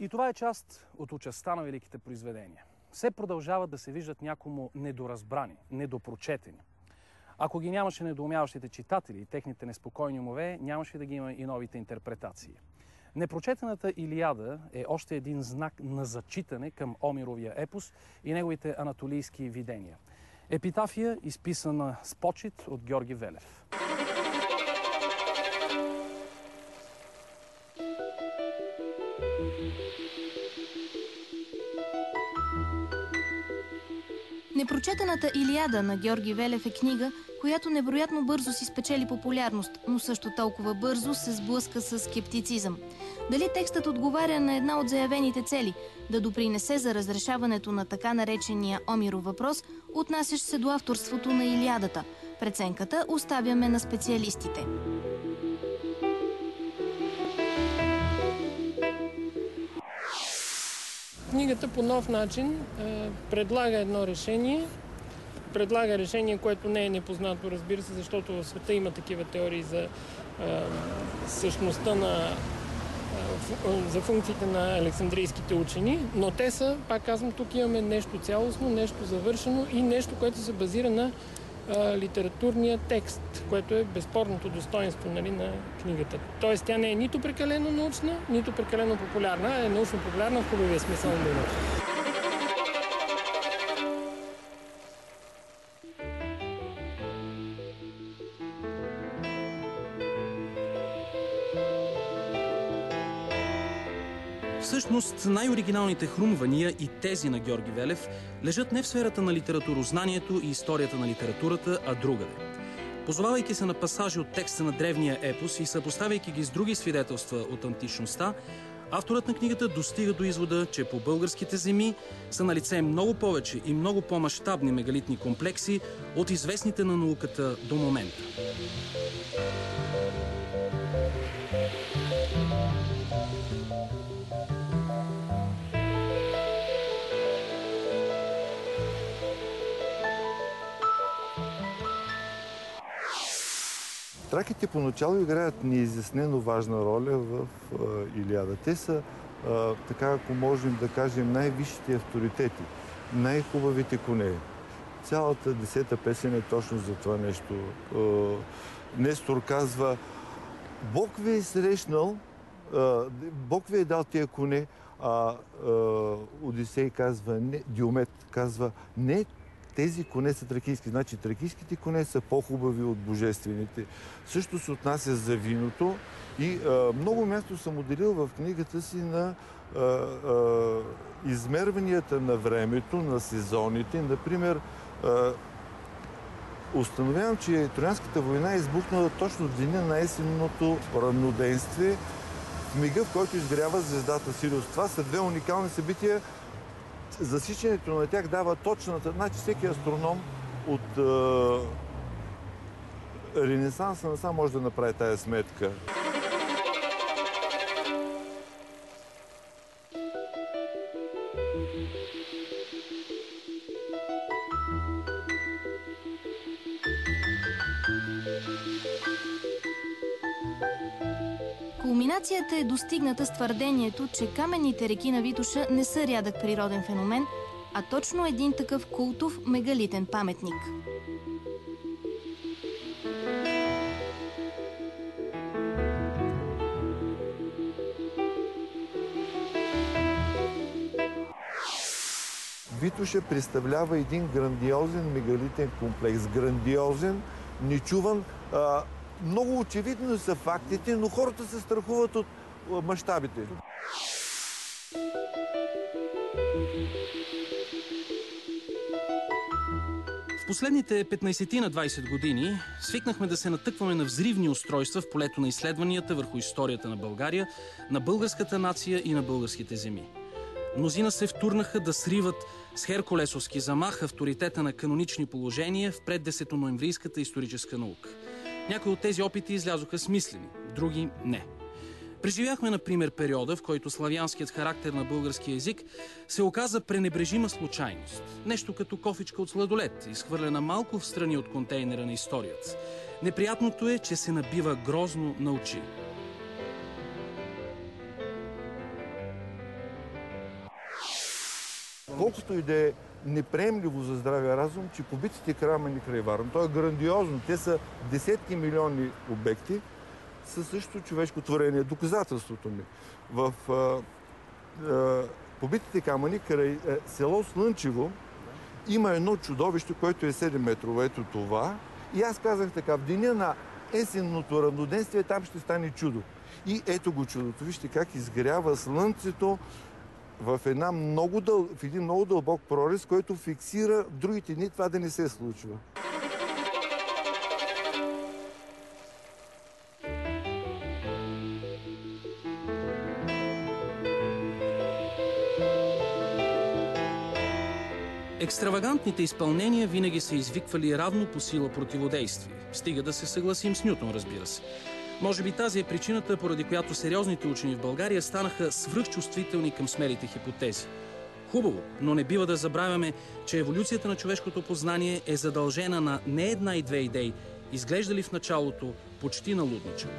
И това е част от участта на великите произведения. Все продължават да се виждат някому недоразбрани, недопрочетени. Ако ги нямаше недоумяващите читатели и техните неспокойни умове, нямаше да ги има и новите интерпретации. Непрочетената Илиада е още един знак на зачитане към Омировия епос и неговите анатолийски видения. Епитафия, изписана с почит от Георги Велев. Непрочетената Илиада на Георги Велев е книга, която невероятно бързо си спечели популярност, но също толкова бързо се сблъска с скептицизъм. Дали текстът отговаря на една от заявените цели – да допринесе за разрешаването на така наречения Омиров въпрос, отнасящ се до авторството на Илиадата? Преценката оставяме на специалистите. Книгата по нов начин предлага едно решение. Предлага решение, което не е непознато, разбира се, защото в света има такива теории за същността за функциите на александрийските учени, но те са, пак казвам, тук имаме нещо цялостно, нещо завършено и нещо, което се базира на литературния текст, което е безспорното достоинство, нали, на книгата. Тоест тя не е нито прекалено научна, нито прекалено популярна, а е научно-популярна в хубавия смисъл на думата. Всъщност, най-оригиналните хрумвания и тези на Георги Велев лежат не в сферата на литературознанието и историята на литературата, а другаде. Позовавайки се на пасажи от текста на древния епос и съпоставяйки ги с други свидетелства от античността, авторът на книгата достига до извода, че по българските земи са налице много повече и много по-мащабни мегалитни комплекси от известните на науката до момента. Траките поначало играят неизяснено важна роля в Илиада. Те са, така ако можем да кажем, най-висшите авторитети, най-хубавите коне. Цялата 10-та песен е точно за това нещо. Нестор казва: Бог ви е срещнал, Бог ви е дал тия коне, а Одисей казва, не, Диомет казва, не, тези коне са тракийски. Значи тракийските коне са по-хубави от божествените. Също се отнася за виното и много място съм отделил в книгата си на измерванията на времето, на сезоните. Например, установявам, че Троянската война е избухнала точно в деня на есенното равноденствие, в мига, в който изгрява звездата Сириус. Това са две уникални събития. Засичането на тях дава точната... Значи всеки астроном от Ренесанса насам може да направи тая сметка. Кулминацията е достигната с твърдението, че каменните реки на Витоша не са рядък природен феномен, а точно един такъв култов мегалитен паметник. Витоша представлява един грандиозен мегалитен комплекс. Грандиозен, нечуван. Много очевидно са фактите, но хората се страхуват от мащабите. В последните 15 на 20 години свикнахме да се натъкваме на взривни устройства в полето на изследванията върху историята на България, на българската нация и на българските земи. Мнозина се втурнаха да сриват с херкулесовски замах авторитета на канонични положения в преддесетоноемврийската историческа наука. Някои от тези опити излязоха смислени, други не. Преживяхме, например, периода, в който славянският характер на българския език се оказа пренебрежима случайност. Нещо като кофичка от сладолед, изхвърлена малко в страни от контейнера на историята. Неприятното е, че се набива грозно на очи. колкото и да е неприемливо за здравия разум, че побитите камъни край Варна, то е грандиозно. Те са десетки милиони обекти, са също човешко творение. Доказателството ми. В побитите камъни край село Слънчево има едно чудовище, което е 7 метрово. Ето това. И аз казах така, в деня на есенното равноденствие там ще стане чудо. И ето го чудото. Вижте как изгрява слънцето в един много дълбок прорез, който фиксира в другите дни това да не се случва. Екстравагантните изпълнения винаги са извиквали равно по сила противодействие. Стига да се съгласим с Нютон, разбира се. Може би тази е причината, поради която сериозните учени в България станаха свръхчувствителни към смелите хипотези. Хубаво, но не бива да забравяме, че еволюцията на човешкото познание е задължена на не една и две идеи, изглеждали в началото почти налудничаво.